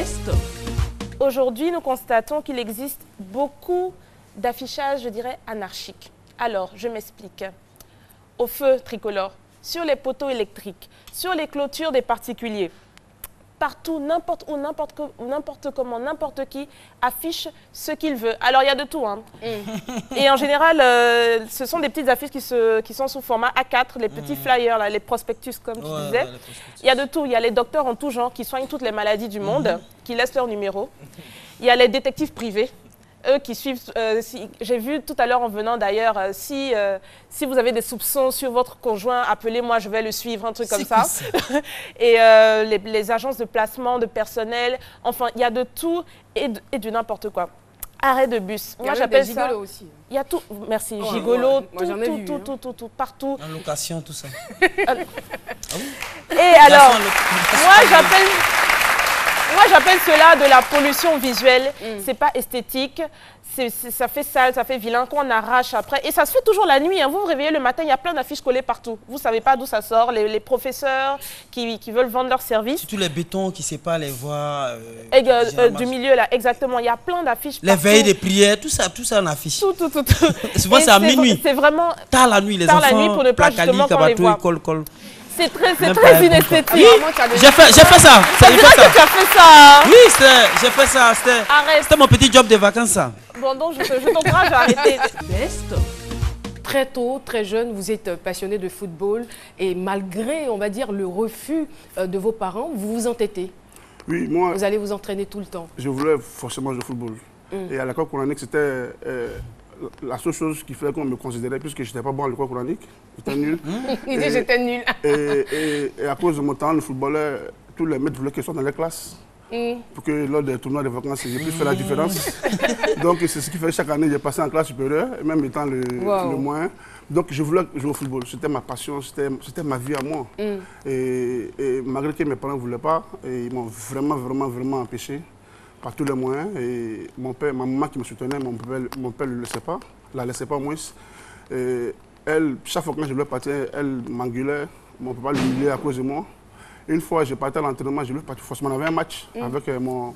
Best. Aujourd'hui, nous constatons qu'il existe beaucoup d'affichage, je dirais, anarchique. Alors, je m'explique. Au feu tricolore, sur les poteaux électriques, sur les clôtures des particuliers, partout, n'importe où, n'importe comment, n'importe qui affiche ce qu'il veut. Alors, il y a de tout. Hein. Et en général, ce sont des petites affiches qui sont sous format A4, les petits flyers, là, les prospectus, comme tu disais. Il y a de tout. Il y a les docteurs en tout genre qui soignent toutes les maladies du monde, qui laissent leur numéro. Il y a les détectives privés. Eux qui suivent, j'ai vu tout à l'heure en venant d'ailleurs, si vous avez des soupçons sur votre conjoint, appelez-moi, je vais le suivre, un truc comme ça. Et les agences de placement de personnel, enfin, il y a de tout et de n'importe quoi. Arrêt de bus. Moi, j'appelle ça. Gigolo aussi. Il y a tout. Merci. Gigolo, tout, partout. En location, tout ça. Et alors, moi, j'appelle cela de la pollution visuelle. C'est pas esthétique. Ça fait sale, ça fait vilain, qu'on arrache après. Et ça se fait toujours la nuit. Hein. Vous vous réveillez le matin, il y a plein d'affiches collées partout. Vous ne savez pas d'où ça sort. Les professeurs qui veulent vendre leurs services. Surtout les bétons qui ne séparent pas les voies. Du milieu, là, exactement. Il y a plein d'affiches partout. Les veilles des prières, tout ça en affiche. Tout. Souvent, c'est à minuit. C'est vraiment tard la nuit, les enfants. Tard la nuit pour ne pas justement qu'on les voit. Col. C'est très inesthétique. Oui, j'ai fait ça. C'est vrai que tu as fait ça. Hein? Oui, j'ai fait ça. C'était mon petit job de vacances, ça. Bon, donc je t'encourage à arrêter. Best. Très tôt, très jeune, vous êtes passionné de football et malgré, on va dire, le refus de vos parents, vous vous entêtez. Oui, moi... Vous allez vous entraîner tout le temps. Je voulais forcément jouer au football. Et à l'école coranique, c'était la seule chose qui faisait qu'on me considérait, puisque je n'étais pas bon à l'école coranique. J'étais nul. Il dit j'étais nul. Et à cause de mon talent, le footballeur, tous les maîtres voulaient que je sois dans les classes. Pour que lors des tournois de vacances, j'ai pu faire la différence. Donc c'est ce qui fait chaque année, j'ai passé en classe supérieure, même étant le moyen. Donc je voulais jouer au football, c'était ma passion, c'était ma vie à moi. Et malgré que mes parents ne voulaient pas, ils m'ont vraiment empêché par tous les moyens. Et mon père, ma maman qui me soutenait, mon père ne le laissait pas, la laissait pas au moins. Et elle, chaque fois que je voulais partir, elle m'engueulait, mon papa l'humiliait à cause de moi. Une fois, j'ai parti à l'entraînement, je voulais partir forcément. On avait un match avec mon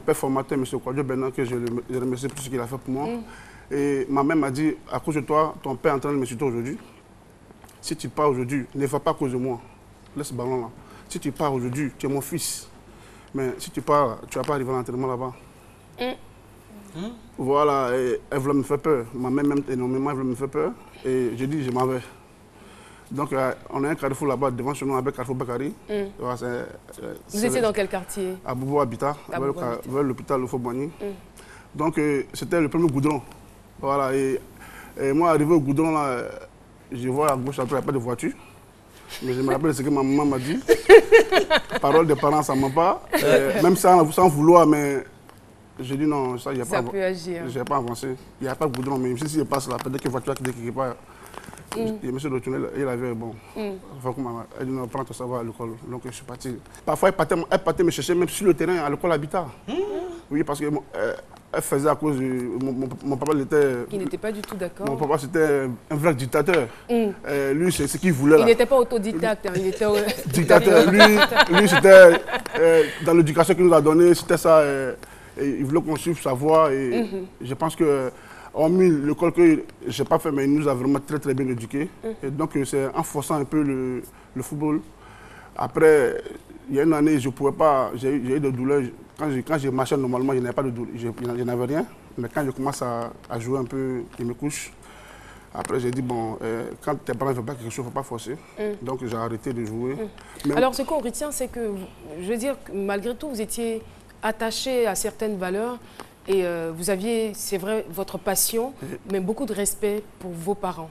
père formateur, M. Kwadjo Benan, que je remercie pour ce qu'il a fait pour moi. Et ma mère m'a dit, à cause de toi, ton père est en train de me soutenir aujourd'hui. Si tu pars aujourd'hui, ne va pas à cause de moi. Laisse ce ballon-là. Si tu pars aujourd'hui, tu es mon fils. Mais si tu pars, tu ne vas pas arriver à l'entraînement là-bas. Voilà, et elle voulait me faire peur. Ma mère même énormément, elle voulait me faire peur. Et j'ai dit, je m'en vais. Donc, on a un carrefour là-bas devant chez nous avec Carrefour Bakary. Vous étiez dans quel quartier? À Bobo Habitat, vers l'hôpital Fauboigny. Donc, c'était le premier goudron. Voilà, et moi, arrivé au goudron, là, je vois à gauche, il n'y a pas de voiture. Mais je me rappelle ce que ma maman m'a dit. Parole des parents, ça ne ment pas. Même sans vouloir, mais j'ai dit non, ça, il n'y a pas. Ça peut agir. Je n'ai pas avancé. Il n'y a pas de goudron, mais si je passe là, peut-être que la voiture qui quelque part. Et monsieur le tunnel, il avait bon. Elle dit non, prends ton savoir à l'école. Donc je suis parti. Parfois, elle partait me chercher même sur le terrain à l'école Habitat. Oui, parce que elle faisait à cause de. Mon papa était. Il n'était pas du tout d'accord. Mon papa, c'était un vrai dictateur. Lui, c'est ce qu'il voulait. Il n'était pas autodidacte, hein, il était. Dictateur. Lui c'était. Dans l'éducation qu'il nous a donnée, c'était ça. Il voulait qu'on suive sa voie. Et je pense que. Hormis l'école que je n'ai pas fait, mais il nous a vraiment très bien éduqués. Et donc, c'est en forçant un peu le football. Après, il y a une année, je ne pouvais pas, j'ai eu des douleurs. Quand je marchais normalement, je n'avais pas de douleur, je n'avais rien. Mais quand je commence à jouer un peu, je me couche. Après, j'ai dit, bon, quand tes parents ne veulent pas quelque chose, il ne faut pas forcer. Donc, j'ai arrêté de jouer. Mais alors, ce qu'on retient, c'est que, je veux dire, malgré tout, vous étiez attaché à certaines valeurs. Et vous aviez, c'est vrai, votre passion, mais beaucoup de respect pour vos parents.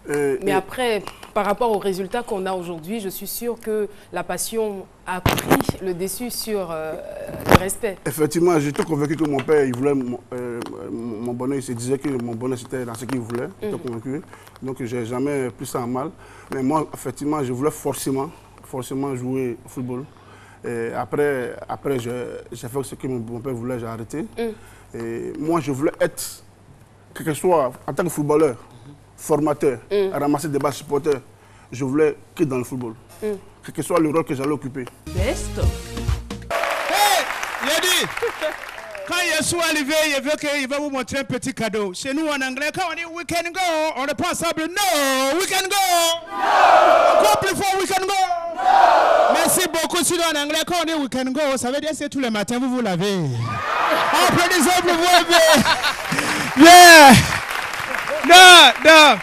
Mais après, par rapport aux résultats qu'on a aujourd'hui, je suis sûre que la passion a pris le dessus sur le respect. Effectivement, j'étais convaincu que mon père, il voulait mon bonheur. Il se disait que mon bonheur, c'était dans ce qu'il voulait. J'étais convaincu. Donc, je n'ai jamais pris ça en mal. Mais moi, effectivement, je voulais forcément jouer au football. Et après j'ai fait ce que mon père voulait, j'ai arrêté. Et moi, je voulais être, quel que soit, en tant que footballeur, formateur, ramasser des bases supporters, je voulais que dans le football. Quel que soit le rôle que j'allais occuper. Best. Cody, quand Yeshua est arrivé, il va vous montrer un petit cadeau. Chez nous en anglais, quand on dit we can go, on répond ensemble no, we can go. No. Encore plus fort, we can go. No. Merci beaucoup. Sinon en anglais, quand on dit we can go, ça veut dire c'est tous les matins vous vous lavez. Applaudissez pour vous. Yeah. Non.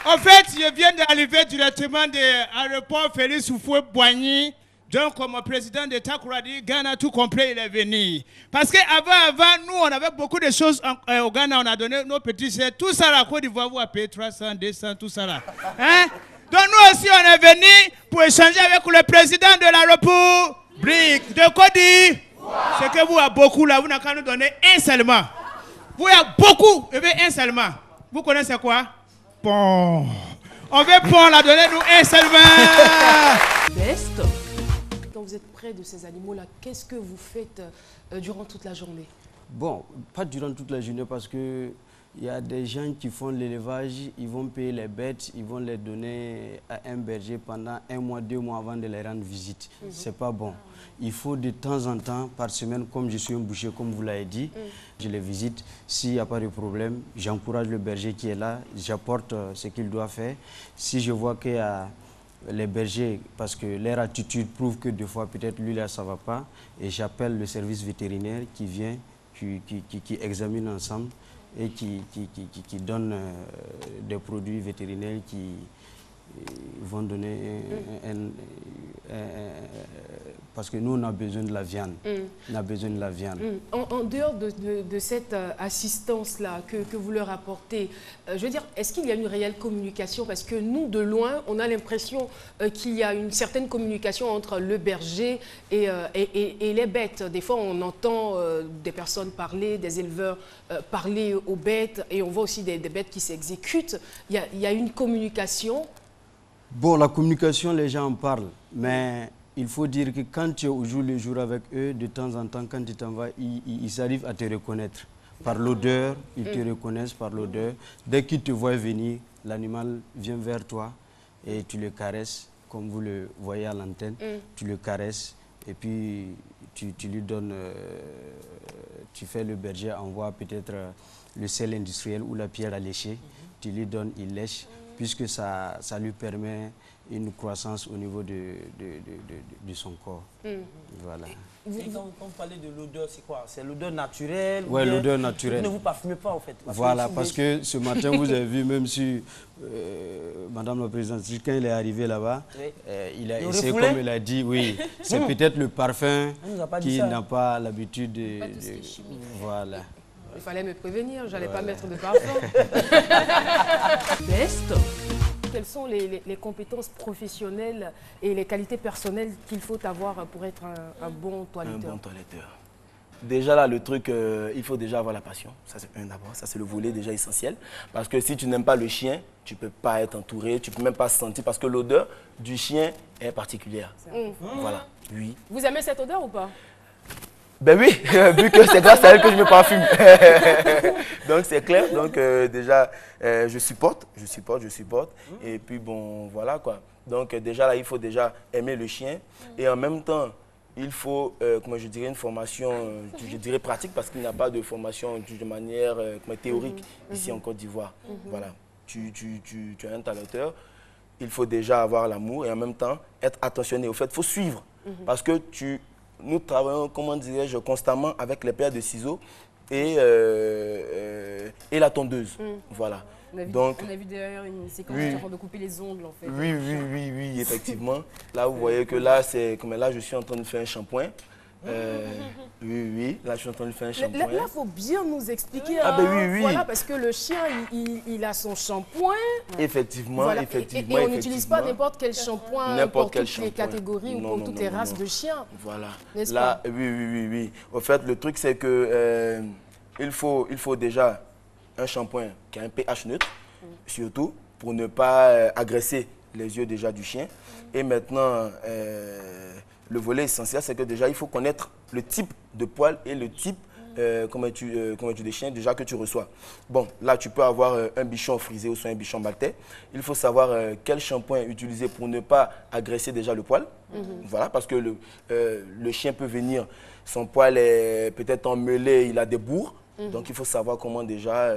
En fait, je viens d'arriver directement de l'aéroport Félix Houphouët-Boigny. Donc, comme président de Takoradi, Ghana, tout complet, il est venu. Parce qu'avant, nous, on avait beaucoup de choses au Ghana. On a donné nos petits chèques. Tout ça, la Côte d'Ivoire, vous a payé 300, 200, tout ça là. Hein? Donc, nous aussi, on est venu pour échanger avec le président de la République de Côte d'Ivoire. C'est que vous avez beaucoup là, vous n'avez qu'à nous donner un seulement. Vous avez beaucoup, et bien un seulement. Vous connaissez quoi? Bon. On veut pour la donner nous un seulement. Best. Quand vous êtes près de ces animaux-là, qu'est-ce que vous faites durant toute la journée? Bon, pas durant toute la journée parce que il y a des gens qui font l'élevage, ils vont payer les bêtes, ils vont les donner à un berger pendant 1 mois, 2 mois avant de les rendre visite. C'est pas bon. Il faut de temps en temps, par semaine, comme je suis un boucher, comme vous l'avez dit, je les visite. S'il n'y a pas de problème, j'encourage le berger qui est là, j'apporte ce qu'il doit faire. Si je vois qu'il y a les bergers, parce que leur attitude prouve que des fois, peut-être lui, là, ça ne va pas, et j'appelle le service vétérinaire qui vient, qui examine ensemble et qui donne des produits vétérinaires qui vont donner parce que nous, on a besoin de la viande. On a besoin de la viande. En dehors de cette assistance-là que vous leur apportez, je veux dire, est-ce qu'il y a une réelle communication? Parce que nous, de loin, on a l'impression qu'il y a une certaine communication entre le berger et les bêtes. Des fois, on entend des personnes parler, des éleveurs parler aux bêtes, et on voit aussi des bêtes qui s'exécutent. Il y a une communication. Bon, la communication, les gens en parlent, mais il faut dire que quand tu es au jour le jour avec eux, de temps en temps, quand tu t'en vas, ils arrivent à te reconnaître. Par l'odeur, ils te reconnaissent par l'odeur. Dès qu'ils te voient venir, l'animal vient vers toi et tu le caresses, comme vous le voyez à l'antenne. Tu le caresses et puis tu lui donnes, tu fais le berger, envoie peut-être le sel industriel ou la pierre à lécher. Tu lui donnes, il lèche. Puisque ça lui permet une croissance au niveau de son corps. Voilà. Quand vous parlez de l'odeur, c'est quoi? C'est l'odeur naturelle? Oui, l'odeur naturelle. Vous ne vous parfumez pas, en fait? Voilà, parce que ce matin, vous avez vu, même si Madame la Présidente, quand il est arrivé là-bas, il a essayé, comme il a dit, oui, c'est peut-être le parfum qui n'a pas l'habitude de... Voilà. Il fallait me prévenir, je n'allais pas mettre de parfum. Best. Quelles sont les compétences professionnelles et les qualités personnelles qu'il faut avoir pour être un bon toiletteur? Un bon toiletteur. Déjà là, le truc, il faut déjà avoir la passion. Ça c'est un d'abord, ça c'est le volet déjà essentiel. Parce que si tu n'aimes pas le chien, tu ne peux pas être entouré, tu ne peux même pas se sentir. Parce que l'odeur du chien est particulière. Voilà, oui. Vous aimez cette odeur ou pas? Ben oui, vu que c'est grâce à elle que je me parfume. Donc c'est clair, donc déjà je supporte. Et puis bon, voilà quoi. Donc déjà là, il faut déjà aimer le chien. Et en même temps, il faut, comment je dirais, une formation, je dirais pratique, parce qu'il n'y a pas de formation de manière théorique ici en Côte d'Ivoire. Voilà, tu es un talenteur, il faut déjà avoir l'amour et en même temps être attentionné. Au fait, il faut suivre, parce que nous travaillons, comment dirais-je, constamment avec les paires de ciseaux et la tondeuse. Voilà. On a vu d'ailleurs une séquence de couper les ongles en fait. Oui, effectivement. Là, vous voyez que là, là, je suis en train de faire un shampoing. Oui, là je suis en train de faire un shampoing. Là, il faut bien nous expliquer. Ah ben oui. Voilà, parce que le chien, il a son shampoing. Effectivement, voilà. effectivement. Et on n'utilise pas n'importe quel shampoing pour toutes les catégories ou pour toutes les races de chiens. Voilà. N'est-ce pas? Oui. Au fait, le truc, c'est que il faut déjà un shampoing qui a un pH neutre, surtout, pour ne pas agresser les yeux déjà du chien. Et maintenant, le volet essentiel, c'est que déjà, il faut connaître le type de poil et le type des chiens déjà que tu reçois. Bon, là, tu peux avoir un bichon frisé ou soit un bichon maltais. Il faut savoir quel shampoing utiliser pour ne pas agresser déjà le poil. Voilà, parce que le chien peut venir, son poil est peut-être emmêlé, il a des bourres. Donc, il faut savoir comment déjà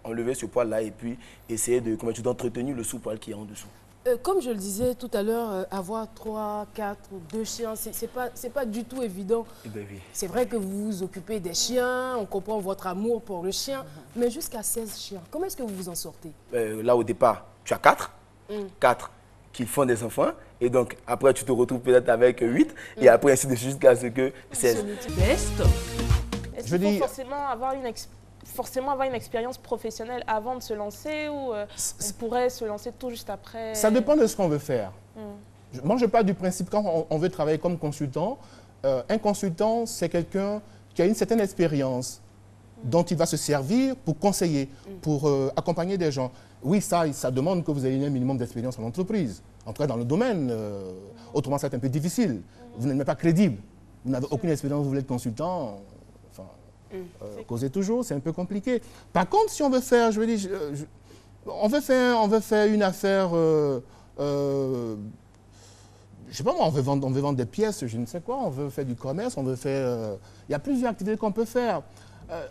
enlever ce poil-là et puis essayer d'entretenir le sous-poil qui est en dessous. Comme je le disais tout à l'heure, avoir 3, 4, 2 chiens, c'est pas du tout évident. Ben oui. C'est vrai que vous vous occupez des chiens, on comprend votre amour pour le chien, mais jusqu'à 16 chiens, comment est-ce que vous vous en sortez? Là, au départ, tu as 4. 4 qui font des enfants. Et donc, après, tu te retrouves peut-être avec 8. Et après, ainsi de suite, jusqu'à ce que 16. Est-ce qu'il faut forcément avoir une expérience professionnelle avant de se lancer ou on pourrait se lancer tout juste après? Ça dépend de ce qu'on veut faire. Moi, je pars du principe, quand on veut travailler comme consultant, un consultant, c'est quelqu'un qui a une certaine expérience dont il va se servir pour conseiller, pour accompagner des gens. Oui, ça demande que vous ayez un minimum d'expérience en entreprise, en tout cas dans le domaine. Autrement, ça va être un peu difficile. Vous n'êtes même pas crédible. Vous n'avez aucune expérience, vous voulez être consultant. Causez toujours, c'est un peu compliqué. Par contre, si on veut faire, je veux dire, on veut faire une affaire, je sais pas moi, on veut vendre des pièces, je ne sais quoi, on veut faire du commerce, on veut faire, il y a plusieurs activités qu'on peut faire.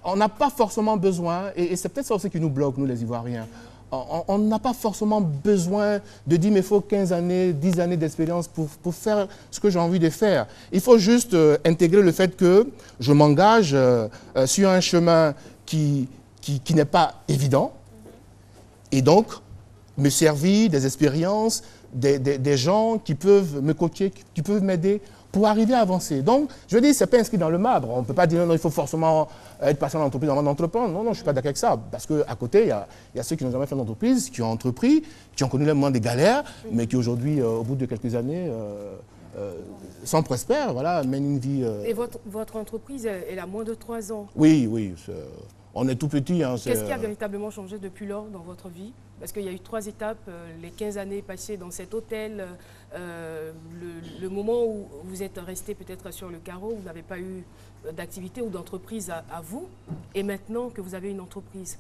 On n'a pas forcément besoin, et c'est peut-être ça aussi qui nous bloque, nous les Ivoiriens, on n'a pas forcément besoin de dire mais il faut 15 années, 10 années d'expérience pour faire ce que j'ai envie de faire. Il faut juste intégrer le fait que je m'engage sur un chemin qui n'est pas évident et donc me servir des expériences, des gens qui peuvent me coacher, qui peuvent m'aider pour arriver à avancer. Donc, je veux dire, ce n'est pas inscrit dans le marbre. On ne peut pas dire non, il faut forcément être patient dans l'entreprise avant d'entreprendre. Non, non, je ne suis pas d'accord avec ça. Parce qu'à côté, il y a ceux qui n'ont jamais fait d'entreprise, qui ont entrepris, qui ont connu le moment des galères, mais qui aujourd'hui, au bout de quelques années, sont prospères, voilà, mènent une vie... Et votre entreprise, elle a moins de 3 ans. Oui, oui. On est tout petit. Hein, qu'est-ce qui a véritablement changé depuis lors dans votre vie? Parce qu'il y a eu 3 étapes, les 15 années passées dans cet hôtel, le moment où vous êtes resté peut-être sur le carreau, vous n'avez pas eu d'activité ou d'entreprise à vous, et maintenant que vous avez une entreprise.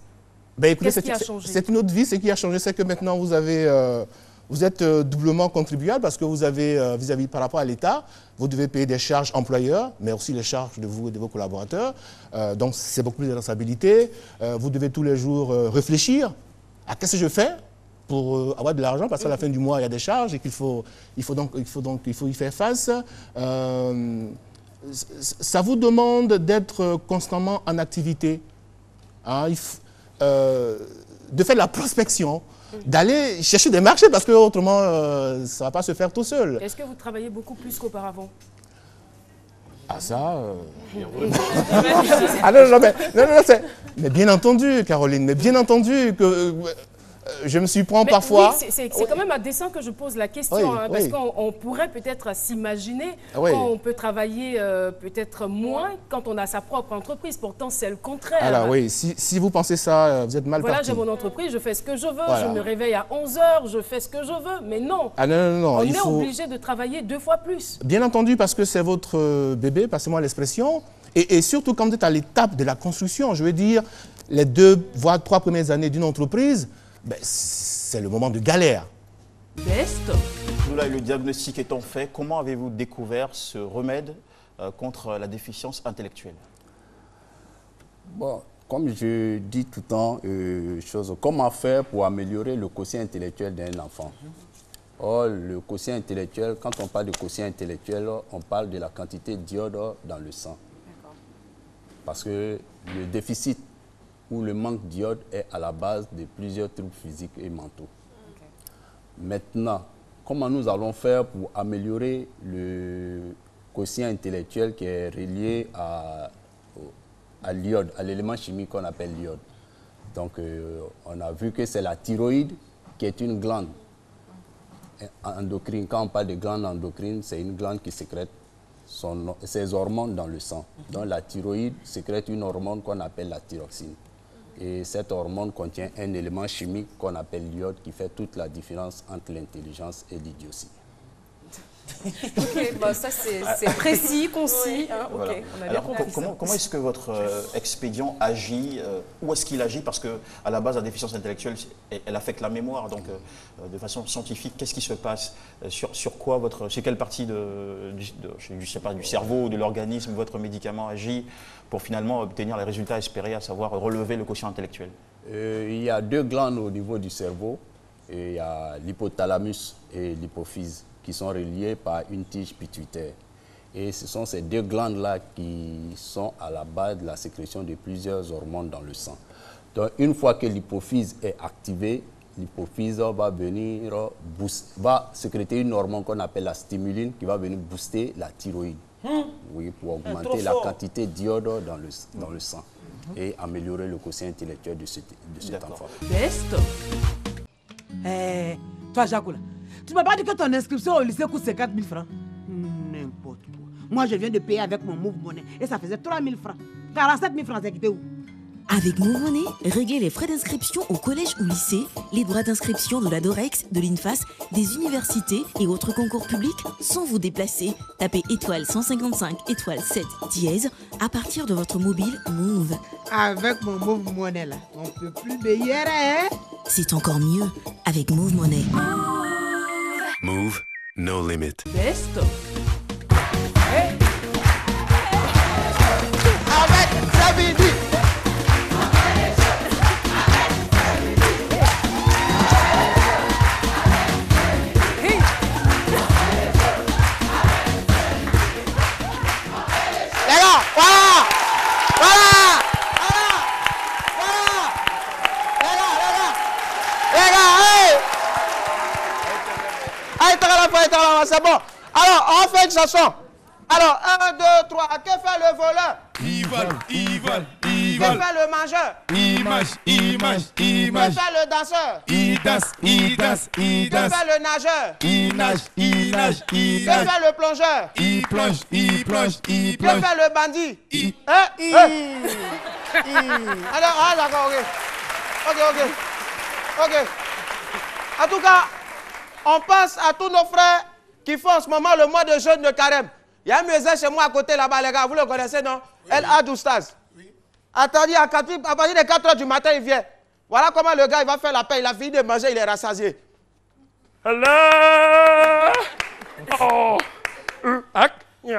Ben, écoutez, qu'est-ce qui a changé? C'est une autre vie. Ce qui a changé, c'est que maintenant vous êtes doublement contribuable parce que vous avez, vis-à-vis par rapport à l'État, vous devez payer des charges employeurs, mais aussi les charges de vous et de vos collaborateurs. Donc, c'est beaucoup plus de responsabilité. Vous devez tous les jours réfléchir à qu'est-ce que je fais pour avoir de l'argent, parce qu'à la fin du mois, il y a des charges et qu'il faut y faire face. Ça vous demande d'être constamment en activité, hein, de faire de la prospection, d'aller chercher des marchés, parce que autrement, ça ne va pas se faire tout seul. Est-ce que vous travaillez beaucoup plus qu'auparavant? Ah ça... ah non, mais bien entendu, Caroline, mais bien entendu que... je me suis prends parfois... Oui, c'est quand même à dessein que je pose la question, oui, hein, parce qu'on pourrait peut-être s'imaginer qu'on peut travailler peut-être moins quand on a sa propre entreprise. Pourtant, c'est le contraire. Alors oui, si vous pensez ça, vous êtes mal parti. Voilà, j'ai mon entreprise, je fais ce que je veux, je me réveille à 11 h, je fais ce que je veux, mais non. Ah non, on est obligé de travailler 2 fois plus. Bien entendu, parce que c'est votre bébé, passez-moi l'expression, et surtout quand vous êtes à l'étape de la construction, je veux dire, les 2 voire 3 premières années d'une entreprise, ben, c'est le moment de galère. Nous, là, le diagnostic étant fait, comment avez-vous découvert ce remède contre la déficience intellectuelle? Bon, comme je dis tout le temps, comment faire pour améliorer le quotient intellectuel d'un enfant? Or, le quotient intellectuel, quand on parle de quotient intellectuel, on parle de la quantité d'iode dans le sang. Parce que le déficit où le manque d'iode est à la base de plusieurs troubles physiques et mentaux. Maintenant, comment nous allons faire pour améliorer le quotient intellectuel qui est relié à l'iode, à l'élément chimique qu'on appelle l'iode? Donc, on a vu que c'est la thyroïde qui est une glande endocrine. Quand on parle de glande endocrine, c'est une glande qui sécrète ses hormones dans le sang. Donc, la thyroïde sécrète une hormone qu'on appelle la thyroxine. Et cette hormone contient un élément chimique qu'on appelle l'iode qui fait toute la différence entre l'intelligence et l'idiotie. Ok, bah ça c'est précis, concis. Hein, Voilà. ok, on a bien Alors, compris ça. comment est-ce que votre expédient agit où est-ce qu'il agit? Parce qu'à la base, la déficience intellectuelle, elle affecte la mémoire. Donc, de façon scientifique, qu'est-ce qui se passe? Sur quoi sur quelle partie je sais pas, du cerveau ou de l'organisme votre médicament agit pour finalement obtenir les résultats espérés, à savoir relever le quotient intellectuel? Il y a 2 glandes au niveau du cerveau. Et il y a l'hypothalamus et l'hypophyse qui sont reliés par une tige pituitaire. Et ce sont ces 2 glandes-là qui sont à la base de la sécrétion de plusieurs hormones dans le sang. Donc, une fois que l'hypophyse est activée, l'hypophyse va sécréter une hormone qu'on appelle la stimuline qui va venir booster la thyroïde. Oui, pour augmenter la quantité d'iode dans le sang et améliorer le quotient intellectuel de cet enfant. Best. Toi, Jacques, tu ne m'as pas dit que ton inscription au lycée coûte 50 000 francs? N'importe quoi. Moi, je viens de payer avec mon Move Money et ça faisait 3 000 francs. 47 000 francs, c'est quitté où? Avec Move Money, réglez les frais d'inscription au collège ou lycée, les droits d'inscription de la Dorex, de l'INFAS, des universités et autres concours publics sans vous déplacer. Tapez étoile 155, étoile 7, dièse à partir de votre mobile Move. Avec mon Move Money là, on ne peut plus payer, hein? C'est encore mieux avec Move Money. Move, no limit. Best. Avec Zabidi. Les gars, voilà. C'est bon. Alors, on fait une chanson. Alors, 1, 2, 3. Que fait le voleur? Il vole. Que fait le mangeur? Il mange. Que fait le danseur? Il danse. Que fait le nageur? Il nage. Que fait le plongeur? Il plonge. Que fait le bandit? Alors, d'accord, ok. En tout cas, on pense à tous nos frères qui font en ce moment le mois de jeûne de carême. Il y a un musée chez moi à côté là-bas, les gars. Vous le connaissez, non? El Adoustaz. Attendez, à partir de 4 h du matin, il vient. Voilà comment le gars il va faire la paix. Il a fini de manger, il est rassasié. Allah! Il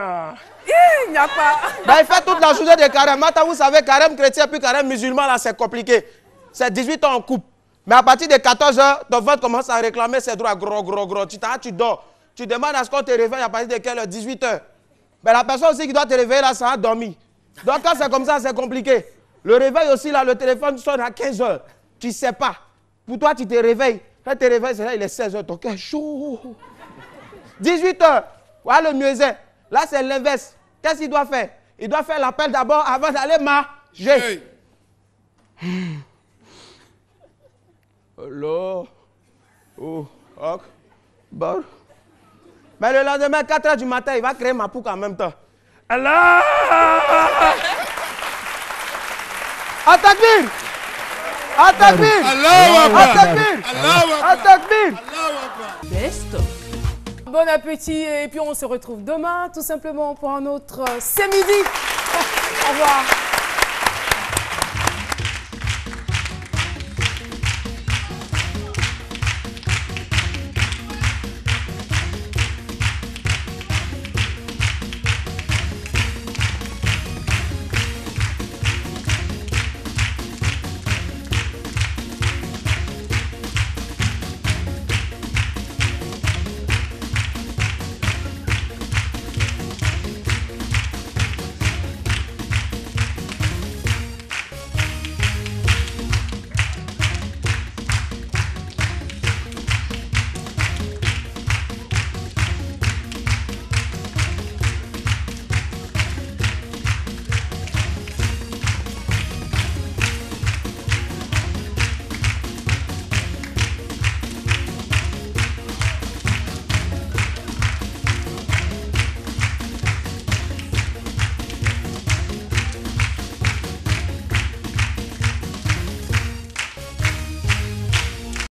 n'y a pas. Ben, il fait toute la journée de carême. Maintenant, vous savez, carême chrétien puis carême musulman, là, c'est compliqué. C'est 18 ans en couple. Mais à partir de 14 h, ton ventre commence à réclamer ses droits. Gros. Tu dors. Tu demandes à ce qu'on te réveille à partir de quelle heure? 18 h. Mais la personne aussi qui doit te réveiller là, ça a dormi. Donc quand c'est comme ça, c'est compliqué. Le réveil aussi, là, le téléphone sonne à 15 h. Tu ne sais pas. Pour toi, tu te réveilles. Quand tu te réveilles, c'est là, il est 16 h. Ton cœur est chaud. 18 h. Voilà le muezzin. Là, c'est l'inverse. Qu'est-ce qu'il doit faire? Il doit faire l'appel d'abord avant d'aller manger. Allah. Oh. Bon. Mais le lendemain, 4 h du matin, il va créer ma pouque en même temps. Allah! Atakbir! Best. Bon appétit et puis on se retrouve demain tout simplement pour un autre C'est midi. Au revoir.